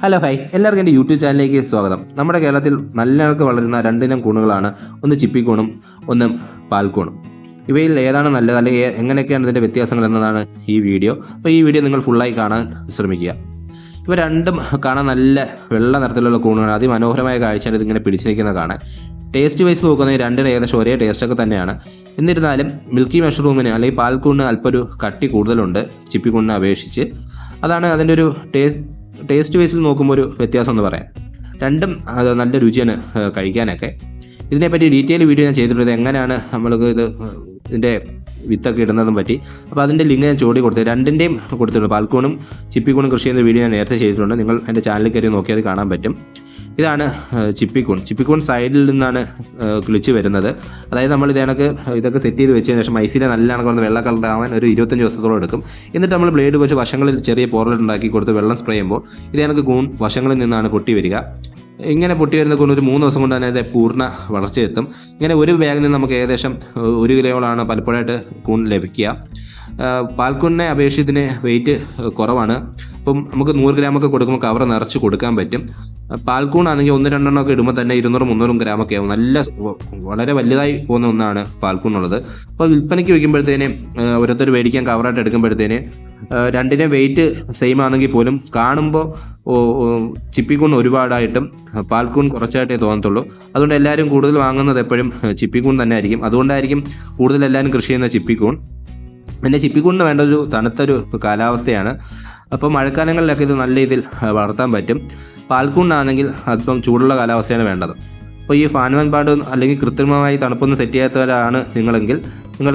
Hello hi, എല്ലാവർക്കും എൻ്റെ YouTube ചാനലിലേക്ക് സ്വാഗതം. നമ്മുടെ കേരളത്തിൽ നല്ലവർക്ക് വളരുന്ന രണ്ടിനം കൂണുകളാണ്, ഒന്ന് ചിപ്പിക്കൂണും ഒന്ന് പാൽക്കൂണും. ഇവയിൽ ഏതാണ് നല്ലത് അല്ലെങ്കിൽ എങ്ങനെയൊക്കെയാണ് ഇതിൻ്റെ വ്യത്യാസങ്ങൾ എന്നതാണ് ഈ വീഡിയോ. അപ്പോൾ ഈ വീഡിയോ നിങ്ങൾ ഫുള്ളായി കാണാൻ ശ്രമിക്കുക. ഇവ രണ്ടും കാണാൻ നല്ല വെള്ള നിറത്തിലുള്ള കൂണുകളാണ്. അതിമനോഹരമായ കാഴ്ചയാണ് ഇതിങ്ങനെ പിടിച്ചു നിൽക്കുന്ന കാണാൻ. ടേസ്റ്റ് വൈസ് നോക്കുന്നത് രണ്ടിനും ഏകദേശം ഒരേ ടേസ്റ്റൊക്കെ തന്നെയാണ്. എന്നിരുന്നാലും മിൽക്കി മഷ്റൂമിന് അല്ലെങ്കിൽ പാൽക്കൂണിന് അല്പം ഒരു കട്ടി കൂടുതലുണ്ട് ചിപ്പിക്കൂണിനെ അപേക്ഷിച്ച്. അതാണ് അതിൻ്റെ ഒരു ടേസ്റ്റ് വൈസിൽ നോക്കുമ്പോൾ ഒരു വ്യത്യാസം എന്ന് പറയാം. രണ്ടും അത് നല്ല രുചിയാണ് കഴിക്കാനൊക്കെ. ഇതിനെപ്പറ്റി ഡീറ്റെയിൽ വീഡിയോ ഞാൻ ചെയ്തിട്ടുള്ളത് എങ്ങനെയാണ് നമ്മൾക്ക് ഇതിൻ്റെ വിത്തൊക്കെ ഇടുന്നതും പറ്റി. അപ്പോൾ അതിൻ്റെ ലിങ്ക് ഞാൻ ചൂടി കൊടുത്തത് രണ്ടിൻ്റെയും കൊടുത്തിട്ടുണ്ട്. പാൽക്കൂണും ചിപ്പിക്കൂണും കൃഷി ചെയ്യുന്ന വീഡിയോ ഞാൻ നേരത്തെ ചെയ്തിട്ടുണ്ട്. നിങ്ങൾ എൻ്റെ ചാനലിൽ കയറി നോക്കിയാൽ കാണാൻ പറ്റും. ഇതാണ് ചിപ്പിക്കൂൺ സൈഡിൽ നിന്നാണ് കിളിച്ച് വരുന്നത്. അതായത് നമ്മൾ ഇതൊക്കെ സെറ്റ് ചെയ്ത് വെച്ചതിന് ശേഷം മൈസിലെ നല്ല കണക്ക് വെള്ള കളറാവാൻ ഒരു 25 ദിവസത്തോളം എടുക്കും. എന്നിട്ട് നമ്മൾ ബ്ലേഡ് വെച്ച് വശങ്ങളിൽ ചെറിയ പോറലുണ്ടാക്കി കൊടുത്ത് വെള്ളം സ്പ്രേ ചെയ്യുമ്പോൾ ഇത് കൂൺ വശങ്ങളിൽ നിന്നാണ് പൊട്ടി വരിക. ഇങ്ങനെ പൊട്ടി വരുന്ന കൂൺ ഒരു 3 ദിവസം കൊണ്ട് തന്നെ അത് പൂർണ്ണ വളർച്ചയെത്തും. ഇങ്ങനെ ഒരു ബാഗിൽ നിന്ന് നമുക്ക് ഏകദേശം 1 കിലോയോളാണ് പലപ്പോഴായിട്ട് കൂൺ ലഭിക്കുക. പാൽക്കൂണിനെ അപേക്ഷിച്ചതിന് വെയിറ്റ് കുറവാണ്. അപ്പം നമുക്ക് 100 ഗ്രാമൊക്കെ കൊടുക്കുമ്പോൾ കവർ നിറച്ച് കൊടുക്കാൻ പറ്റും. പാൽക്കൂണാണെങ്കിൽ 1-2 ഒക്കെ ഇടുമ്പോൾ തന്നെ 200-300 ഗ്രാമൊക്കെ ആവും. വളരെ വലുതായി പോകുന്ന ഒന്നാണ് പാൽക്കൂണുള്ളത്. അപ്പോൾ വിൽപ്പനയ്ക്ക് വയ്ക്കുമ്പോഴത്തേന് ഓരോരുത്തർ മേടിക്കാൻ കവറായിട്ട് എടുക്കുമ്പോഴത്തേന് രണ്ടിനെ വെയിറ്റ് സെയിം ആണെങ്കിൽ പോലും കാണുമ്പോൾ ചിപ്പിക്കൂൺ ഒരുപാടായിട്ടും പാൽക്കൂൺ കുറച്ചായിട്ടേ തോന്നത്തുള്ളൂ. അതുകൊണ്ട് എല്ലാവരും കൂടുതൽ വാങ്ങുന്നത് എപ്പോഴും ചിപ്പിക്കൂൺ തന്നെ ആയിരിക്കും. അതുകൊണ്ടായിരിക്കും കൂടുതൽ എല്ലാവരും കൃഷി ചെയ്യുന്ന ചിപ്പിക്കൂൺ. പിന്നെ ചിപ്പിക്കൂണിന് വേണ്ട ഒരു തണുത്തൊരു കാലാവസ്ഥയാണ്. അപ്പോൾ മഴക്കാലങ്ങളിലൊക്കെ ഇത് നല്ല രീതിയിൽ വളർത്താൻ പറ്റും. പാൽക്കൂണിനാണെങ്കിൽ അല്പം ചൂടുള്ള കാലാവസ്ഥയാണ് വേണ്ടത്. അപ്പോൾ ഈ ഫാൻ പാട് അല്ലെങ്കിൽ കൃത്രിമമായി തണുപ്പൊന്നും സെറ്റ് ചെയ്യാത്തവരാണ് നിങ്ങളെങ്കിൽ നിങ്ങൾ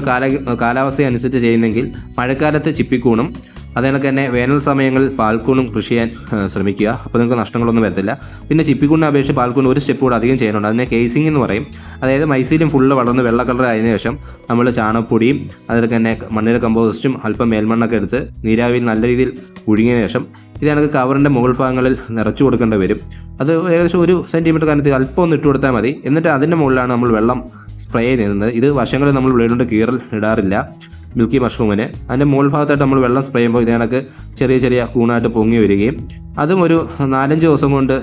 കാലാവസ്ഥ അനുസരിച്ച് ചെയ്യുന്നെങ്കിൽ മഴക്കാലത്ത് ചിപ്പിക്കൂണും അതുകണക്ക് തന്നെ വേനൽ സമയങ്ങളിൽ പാൽക്കൂണും കൃഷി ചെയ്യാൻ ശ്രമിക്കുക. അപ്പോൾ നിങ്ങൾക്ക് നഷ്ടങ്ങളൊന്നും വരത്തില്ല. പിന്നെ ചിപ്പിക്കൂണിനെ അപേക്ഷിച്ച് പാൽക്കൂൺ ഒരു സ്റ്റെപ്പ് കൂടെ അധികം ചെയ്യാനുണ്ട്. അതിനെ കേസിംഗ് എന്ന് പറയും. അതായത് മൈസീലും ഫുള്ള് വളർന്ന് വെള്ള കളർ ആയതിനു ശേഷം നമ്മൾ ചാണകപ്പൊടിയും അതിൽ തന്നെ മണ്ണിര കമ്പോസ്റ്റും അല്പം മേൽമണ്ണൊക്കെ എടുത്ത് നീരാവിയിൽ നല്ല രീതിയിൽ പുഴുങ്ങിയതിനു ശേഷം ഇതാണ് കവറിൻ്റെ മുകൾ ഭാഗങ്ങളിൽ നിറച്ചു കൊടുക്കേണ്ടി വരും. അത് ഏകദേശം 1 സെൻറ്റിമീറ്റർ കനത്തിൽ അല്പം ഒന്ന് ഇട്ട് കൊടുത്താൽ മതി. എന്നിട്ട് അതിൻ്റെ മുകളിലാണ് നമ്മൾ വെള്ളം സ്പ്രേ ചെയ്യുന്നത്. ഇത് വശങ്ങളിൽ നമ്മൾ ബ്ലേഡ് കൊണ്ട് കീറൽ ഇടാറില്ല. മിൽക്കി മഷ്റൂമിന് അതിൻ്റെ മുകൾ ഭാഗത്തായിട്ട് നമ്മൾ വെള്ളം സ്പ്രേ ചെയ്യുമ്പോൾ ഇതിനകത്ത് ചെറിയ ചെറിയ കൂണായിട്ട് പൊങ്ങി വരികയും അതും ഒരു 4-5 ദിവസം കൊണ്ട്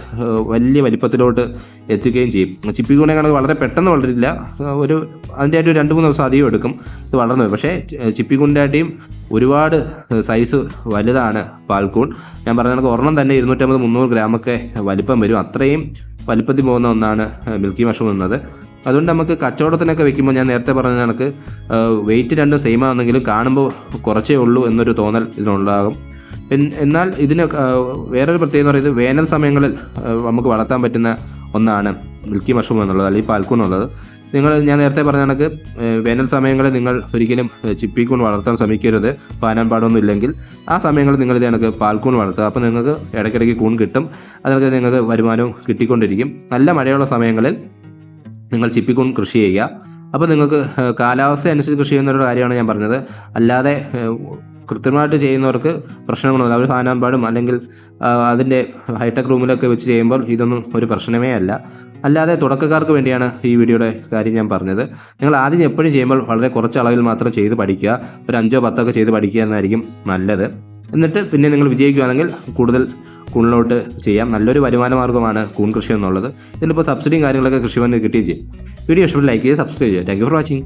വലിയ വലിപ്പത്തിലോട്ട് എത്തുകയും ചെയ്യും. ചിപ്പിക്കൂണെ കണക്ക് വളരെ പെട്ടെന്ന് വളരില്ല. അതിൻ്റെ ആയിട്ട് 2-3 ദിവസം അധികം എടുക്കും ഇത് വളർന്നു. പക്ഷേ ചിപ്പിക്കൂണിൻ്റെ ആയിട്ടും ഒരുപാട് സൈസ് വലുതാണ് പാൽക്കൂൺ. ഞാൻ പറഞ്ഞ കണക്ക് ഒരെണ്ണം തന്നെ 250-300 ഗ്രാമൊക്കെ വലിപ്പം വരും. അത്രയും വലിപ്പത്തിൽ പോകുന്ന ഒന്നാണ് മിൽക്കി മഷ്റൂം എന്നത്. അതുകൊണ്ട് നമുക്ക് കച്ചവടത്തിനൊക്കെ വെക്കുമ്പോൾ ഞാൻ നേരത്തെ പറഞ്ഞ കണക്ക് വെയിറ്റ് രണ്ടും സെയിം ആണെന്നെങ്കിലും കാണുമ്പോൾ കുറച്ചേ ഉള്ളൂ എന്നൊരു തോന്നൽ ഇതിനുണ്ടാകും. എന്നാൽ ഇതിന് വേറൊരു പ്രത്യേകത എന്ന് പറയുന്നത് വേനൽ സമയങ്ങളിൽ നമുക്ക് വളർത്താൻ പറ്റുന്ന ഒന്നാണ് മിൽക്കി മഷ്റൂം എന്നുള്ളത് അല്ലെങ്കിൽ പാൽക്കൂൺ എന്നുള്ളത്. ഞാൻ നേരത്തെ പറഞ്ഞ കണക്ക് വേനൽ സമയങ്ങളിൽ നിങ്ങൾ ഒരിക്കലും ചിപ്പിക്കൂൺ വളർത്താൻ ശ്രമിക്കരുത്. പാനാൻ പാടൊന്നും ഇല്ലെങ്കിൽ ആ സമയങ്ങളിൽ നിങ്ങൾ ഇത് കണക്ക് പാൽക്കൂൺ വളർത്തുക. അപ്പോൾ നിങ്ങൾക്ക് ഇടയ്ക്കിടയ്ക്ക് കൂൺ കിട്ടും. അതിനൊക്കെ നിങ്ങൾക്ക് വരുമാനവും കിട്ടിക്കൊണ്ടിരിക്കും. നല്ല മഴയുള്ള സമയങ്ങളിൽ നിങ്ങൾ ചിപ്പിക്കൂൺ കൃഷി ചെയ്യുക. അപ്പോൾ നിങ്ങൾക്ക് കാലാവസ്ഥ അനുസരിച്ച് കൃഷി ചെയ്യുന്നൊരു കാര്യമാണ് ഞാൻ പറഞ്ഞത്. അല്ലാതെ കൃത്യമായിട്ട് ചെയ്യുന്നവർക്ക് പ്രശ്നങ്ങളൊന്നുമില്ല. അവർ ഫാനാമ്പാടും അല്ലെങ്കിൽ അതിൻ്റെ ഹൈടെക് റൂമിലൊക്കെ വെച്ച് ചെയ്യുമ്പോൾ ഇതൊന്നും ഒരു പ്രശ്നമേ അല്ല. അല്ലാതെ തുടക്കക്കാർക്ക് വേണ്ടിയാണ് ഈ വീഡിയോയുടെ കാര്യം ഞാൻ പറഞ്ഞത്. നിങ്ങൾ ആദ്യം എപ്പോഴും ചെയ്യുമ്പോൾ വളരെ കുറച്ച് അളവിൽ മാത്രം ചെയ്ത് പഠിക്കുക. ഒരു 5-10 ഒക്കെ ചെയ്ത് പഠിക്കുക എന്നായിരിക്കും നല്ലത്. എന്നിട്ട് പിന്നെ നിങ്ങൾ വിജയിക്കുകയാണെങ്കിൽ കൂടുതൽ കൂണിലോട്ട് ചെയ്യാം. നല്ലൊരു വരുമാന മാർഗ്ഗമാണ് കൂൺ കൃഷി എന്നുള്ളത്. ഇതിലിപ്പോൾ സബ്സിഡിയും കാര്യങ്ങളൊക്കെ കൃഷിഭവനിൽ കിട്ടുകയും ചെയ്യും. വീഡിയോ ഇഷ്ടപ്പെട്ട് ലൈക്ക് ചെയ്യുക, സബ്സ്ക്രൈബ് ചെയ്യുക. Thank you for watching.